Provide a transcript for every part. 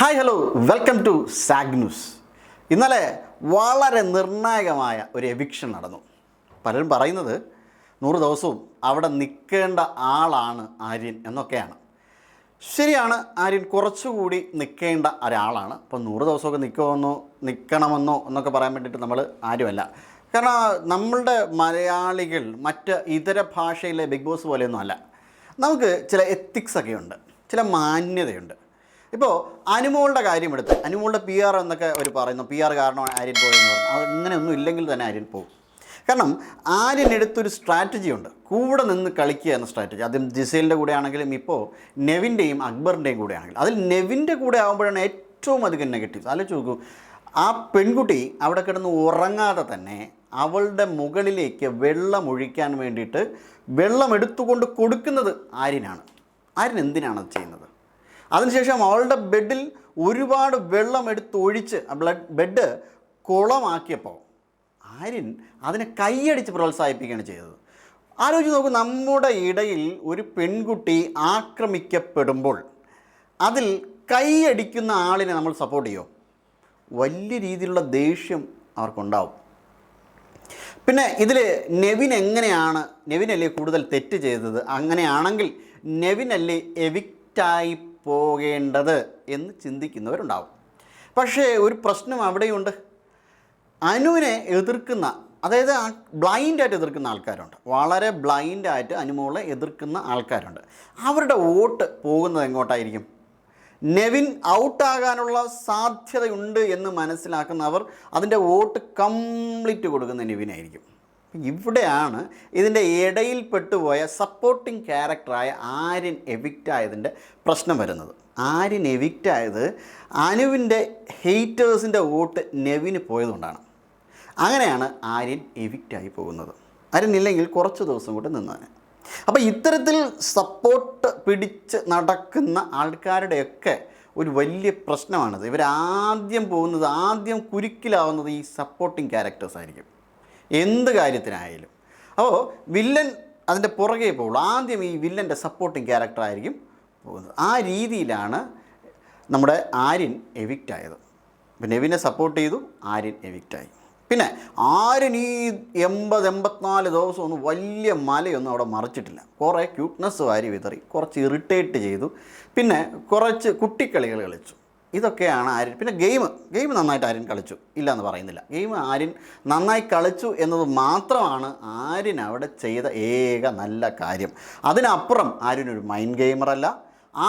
Hi hello welcome to സാഗ് news. ഇന്നലെ വളരെ നിർണായകമായ ഒരു എവിക്ഷൻ നടന്നു. പലരും പറയുന്നത് 100 ദിവസവും അവിടെ നിൽക്കേണ്ട ആളാണ് ആര്യൻ എന്നൊക്കെയാണ്. ശരിയാണ്, ആര്യൻ കുറച്ചുകൂടി നിൽക്കേണ്ട ഒരാളാണ്. അപ്പോൾ 100 ദിവസമൊക്കെ നിൽക്കണമെന്നോ എന്നൊക്കെ പറയാൻ വേണ്ടിയിട്ട് നമ്മൾ ആരുമല്ല. കാരണം നമ്മളുടെ മലയാളികൾ മറ്റ് ഇതര ഭാഷയിലെ ബിഗ് ബോസ് പോലെയൊന്നും അല്ല. നമുക്ക് ചില എത്തിക്സൊക്കെ ഉണ്ട്, ചില മാന്യതയുണ്ട്. ഇപ്പോൾ അനുമോളുടെ കാര്യമെടുത്ത് അനുമോളുടെ PR എന്നൊക്കെ അവർ പറയുന്നു, PR കാരണമാണ് ആര്യൻ പോയെന്ന് പറഞ്ഞു. അത് ഇങ്ങനെയൊന്നും ഇല്ലെങ്കിൽ തന്നെ ആര്യൻ പോകും. കാരണം ആര്യൻ എടുത്തൊരു സ്ട്രാറ്റജി ഉണ്ട്, കൂടെ നിന്ന് കളിക്കുക എന്ന സ്ട്രാറ്റജി. ആദ്യം ജിസേലിൻ്റെ കൂടെ ആണെങ്കിലും ഇപ്പോൾ നെവിൻ്റെയും അക്ബറിൻ്റെയും കൂടെ ആണെങ്കിലും അതിൽ നെവിൻ്റെ കൂടെ ആകുമ്പോഴാണ് ഏറ്റവും അധികം നെഗറ്റീവ്സ്. ആലോചിച്ച് നോക്കൂ, ആ പെൺകുട്ടി അവിടെ കിടന്ന് ഉറങ്ങാതെ തന്നെ അവളുടെ മുകളിലേക്ക് വെള്ളം ഒഴിക്കാൻ വേണ്ടിയിട്ട് വെള്ളം എടുത്തുകൊണ്ട് കൊടുക്കുന്നത് ആര്യനാണ്. ആര്യൻ എന്തിനാണ് അത് ചെയ്യുന്നത്? അതിനുശേഷം അവളുടെ ബെഡിൽ ഒരുപാട് വെള്ളം എടുത്തൊഴിച്ച് ബെഡ് കുളമാക്കിയപ്പോൾ ആര്യൻ അതിനെ കൈയടിച്ച് പ്രോത്സാഹിപ്പിക്കുകയാണ് ചെയ്തത്. ആലോചിച്ച് നോക്കൂ, നമ്മുടെ ഇടയിൽ ഒരു പെൺകുട്ടി ആക്രമിക്കപ്പെടുമ്പോൾ അതിൽ കൈയടിക്കുന്ന ആളിനെ നമ്മൾ സപ്പോർട്ട് ചെയ്യുമോ? വലിയ രീതിയിലുള്ള ദേഷ്യം അവർക്കുണ്ടാവും. പിന്നെ ഇതിൽ നെവിനല്ലേ കൂടുതൽ തെറ്റ് ചെയ്തത്? അങ്ങനെയാണെങ്കിൽ നെവിനല്ലേ എവിക്റ്റായി പോകേണ്ടത് എന്ന് ചിന്തിക്കുന്നവരുണ്ടാവും. പക്ഷേ ഒരു പ്രശ്നം അവിടെയുണ്ട്. അനുവിനെ എതിർക്കുന്ന, അതായത് ബ്ലൈൻഡായിട്ട് എതിർക്കുന്ന ആൾക്കാരുണ്ട്. വളരെ ബ്ലൈൻഡായിട്ട് അനുമോളെ എതിർക്കുന്ന ആൾക്കാരുണ്ട്. അവരുടെ വോട്ട് പോകുന്നത് എങ്ങോട്ടായിരിക്കും? നെവിൻ ഔട്ടാകാനുള്ള സാധ്യതയുണ്ട് എന്ന് മനസ്സിലാക്കുന്നവർ അതിൻ്റെ വോട്ട് കംപ്ലീറ്റ് കൊടുക്കുന്ന നെവിനായിരിക്കും. ഇവിടെയാണ് ഇതിൻ്റെ ഇടയിൽ പെട്ടുപോയ സപ്പോർട്ടിംഗ് ക്യാരക്ടറായ ആര്യൻ എവിക്റ്റായതിൻ്റെ പ്രശ്നം വരുന്നത്. ആര്യൻ എവിക്റ്റായത് അനുവിൻ്റെ ഹെയ്റ്റേഴ്സിൻ്റെ വോട്ട് നെവിന് പോയതുകൊണ്ടാണ്. അങ്ങനെയാണ് ആര്യൻ എവിക്റ്റായി പോകുന്നത്. ആര്യൻ ഇല്ലെങ്കിൽ കുറച്ച് ദിവസം കൂടെ നിന്നതിന്. അപ്പോൾ ഇത്തരത്തിൽ സപ്പോർട്ട് പിടിച്ച് നടക്കുന്ന ആൾക്കാരുടെയൊക്കെ ഒരു വലിയ പ്രശ്നമാണിത്. ഇവരാദ്യം പോകുന്നത്, ആദ്യം കുരുക്കിലാവുന്നത് ഈ സപ്പോർട്ടിംഗ് ക്യാരക്ടേഴ്സ് ആയിരിക്കും, എന്ത് കാര്യത്തിനായാലും. അപ്പോൾ വില്ലൻ അതിൻ്റെ പുറകെ പോകുള്ളൂ. ആദ്യം ഈ വില്ലൻ്റെ സപ്പോർട്ടിംഗ് ക്യാരക്ടറായിരിക്കും പോകുന്നത്. ആ രീതിയിലാണ് നമ്മുടെ ആര്യൻ എവിക്റ്റായത്. പിന്നെ നെവിനെ സപ്പോർട്ട് ചെയ്തു, ആര്യൻ എവിക്റ്റായി. പിന്നെ ആര്യൻ ഈ 84 ദിവസമൊന്നും വലിയ മലയൊന്നും അവിടെ മറിച്ചിട്ടില്ല. കുറേ ക്യൂട്ട്നെസ് വാരി വിതറി, കുറച്ച് ഇറിറ്റേറ്റ് ചെയ്തു, പിന്നെ കുറച്ച് കുട്ടിക്കളികൾ കളിച്ചു. ഇതൊക്കെയാണ് ആര്യൻ. പിന്നെ ഗെയിം നന്നായിട്ട് ആര്യൻ കളിച്ചു, ഇല്ല എന്ന് പറയുന്നില്ല. ഗെയിം ആര്യൻ നന്നായി കളിച്ചു എന്നത് മാത്രമാണ് ആര്യൻ അവിടെ ചെയ്ത ഏക നല്ല കാര്യം. അതിനപ്പുറം ആര്യൻ ഒരു മൈൻഡ് ഗെയിമറല്ല.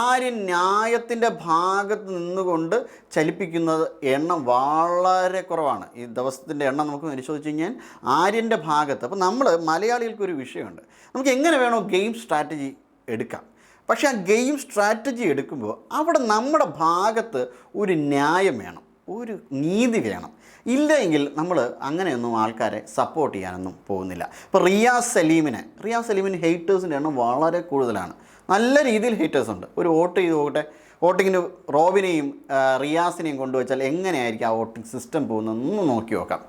ആര്യൻ ന്യായത്തിൻ്റെ ഭാഗത്ത് നിന്നുകൊണ്ട് ചലിപ്പിക്കുന്നത് എണ്ണം വളരെ കുറവാണ്. ഈ ദിവസത്തിൻ്റെ എണ്ണം നമുക്ക് പരിശോധിച്ച് കഴിഞ്ഞാൽ ആര്യൻ്റെ ഭാഗത്ത്, അപ്പോൾ നമ്മൾ മലയാളികൾക്കൊരു വിഷയമുണ്ട്, നമുക്ക് എങ്ങനെ വേണോ ഗെയിം സ്ട്രാറ്റജി എടുക്കാം. പക്ഷേ ആ ഗെയിം സ്ട്രാറ്റജി എടുക്കുമ്പോൾ അവിടെ നമ്മുടെ ഭാഗത്ത് ഒരു ന്യായം വേണം, ഒരു നീതി വേണം. ഇല്ലെങ്കിൽ നമ്മൾ അങ്ങനെയൊന്നും ആൾക്കാരെ സപ്പോർട്ട് ചെയ്യാനൊന്നും പോകുന്നില്ല. ഇപ്പോൾ റിയാസ് സലീമിന് ഹെയ്റ്റേഴ്സിൻ്റെ എണ്ണം വളരെ കൂടുതലാണ്. നല്ല രീതിയിൽ ഹെയ്റ്റേഴ്സ് ഉണ്ട്. ഒരു വോട്ട് ചെയ്ത് നോക്കട്ടെ, വോട്ടിങ്ങിന് റോബിനെയും റിയാസിനെയും കൊണ്ടുവച്ചാൽ എങ്ങനെയായിരിക്കും ആ വോട്ടിംഗ് സിസ്റ്റം പോകുന്നതെന്ന് നോക്കി നോക്കാം.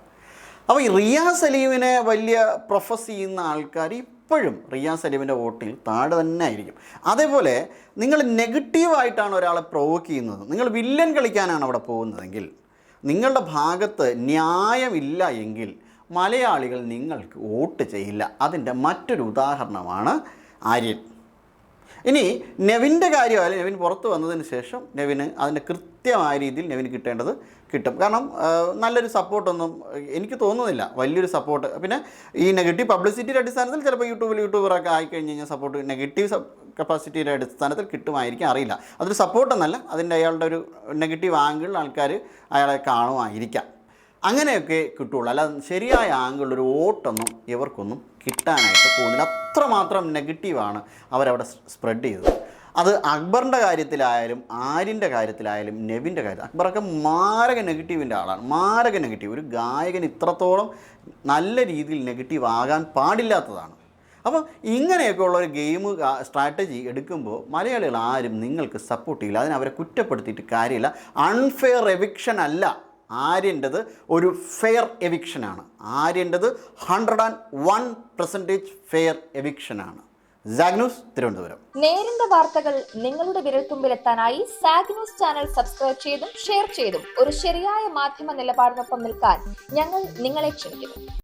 അപ്പോൾ ഈ റിയാസ് സലീമിനെ വലിയ പ്രൊഫസ് ചെയ്യുന്ന ആൾക്കാർ ഇപ്പോഴും റിയാസ് സലീമിൻ്റെ വോട്ടിൽ താഴെ തന്നെ ആയിരിക്കും. അതേപോലെ നിങ്ങൾ നെഗറ്റീവായിട്ടാണ് ഒരാളെ പ്രൊവോക്ക് ചെയ്യുന്നത്, നിങ്ങൾ വില്ലൻ കളിക്കാനാണ് അവിടെ പോകുന്നതെങ്കിൽ, നിങ്ങളുടെ ഭാഗത്ത് ന്യായമില്ല എങ്കിൽ മലയാളികൾ നിങ്ങൾക്ക് വോട്ട് ചെയ്യില്ല. അതിൻ്റെ മറ്റൊരു ഉദാഹരണമാണ് ആര്യൻ. ഇനി നെവിൻ്റെ കാര്യമായാലും, നെവിൻ പുറത്ത് വന്നതിന് ശേഷം നെവിന് അതിൻ്റെ കൃത്യമായ രീതിയിൽ നെവിന് കിട്ടേണ്ടത് കിട്ടും. കാരണം നല്ലൊരു സപ്പോർട്ടൊന്നും എനിക്ക് തോന്നുന്നില്ല, വലിയൊരു സപ്പോർട്ട്. പിന്നെ ഈ നെഗറ്റീവ് പബ്ലിസിറ്റിയുടെ അടിസ്ഥാനത്തിൽ ചിലപ്പോൾ യൂട്യൂബറൊക്കെ ആയിക്കഴിഞ്ഞ് കഴിഞ്ഞാൽ സപ്പോർട്ട് നെഗറ്റീവ് കപ്പാസിറ്റിയുടെ അടിസ്ഥാനത്തിൽ കിട്ടുമായിരിക്കും, അറിയില്ല. അതൊരു സപ്പോർട്ടെന്നല്ല, അതിൻ്റെ അയാളുടെ ഒരു നെഗറ്റീവ് ആംഗിളിൽ ആൾക്കാർ അയാളെ കാണുമായിരിക്കാം. അങ്ങനെയൊക്കെ കിട്ടുള്ളൂ. അല്ലാതെ ശരിയായ ആംഗിളിലൊരു വോട്ടൊന്നും ഇവർക്കൊന്നും കിട്ടാനായിട്ട് പോകുന്നില്ല. അത്രമാത്രം നെഗറ്റീവാണ് അവരവിടെ സ്പ്രെഡ് ചെയ്തത്. അത് അക്ബറിൻ്റെ കാര്യത്തിലായാലും ആര്യൻ്റെ കാര്യത്തിലായാലും നെവിൻ്റെ കാര്യത്തിൽ, അക്ബറൊക്കെ മാരക നെഗറ്റീവിൻ്റെ ആളാണ്, മാരക നെഗറ്റീവ്. ഒരു ഗായകൻ ഇത്രത്തോളം നല്ല രീതിയിൽ നെഗറ്റീവ് ആകാൻ പാടില്ലാത്തതാണ്. അപ്പോൾ ഇങ്ങനെയൊക്കെ ഉള്ളൊരു ഗെയിം സ്ട്രാറ്റജി എടുക്കുമ്പോൾ മലയാളികൾ ആരും നിങ്ങൾക്ക് സപ്പോർട്ട് ചെയ്യില്ല. അതിനവരെ കുറ്റപ്പെടുത്തിയിട്ട് കാര്യമില്ല. അൺഫെയർ എവിക്ഷൻ അല്ല ആര്യൻ്റെത്, ഒരു ഫെയർ എവിക്ഷനാണ്. ആര്യൻ്റെത് 101% ഫെയർ എവിക്ഷനാണ്. സാഗ് ന്യൂസ് തിരുവനന്തപുരം. നേരിന്റെ വാർത്തകൾ നിങ്ങളുടെ വിരൽത്തുമ്പിലെത്താനായി സാഗ് ന്യൂസ് ചാനൽ സബ്സ്ക്രൈബ് ചെയ്തും ഷെയർ ചെയ്തും ഒരു ശരിയായ മാധ്യമ നിലപാടിനൊപ്പം നിൽക്കാൻ ഞങ്ങൾ നിങ്ങളെ ക്ഷണിക്കുന്നു.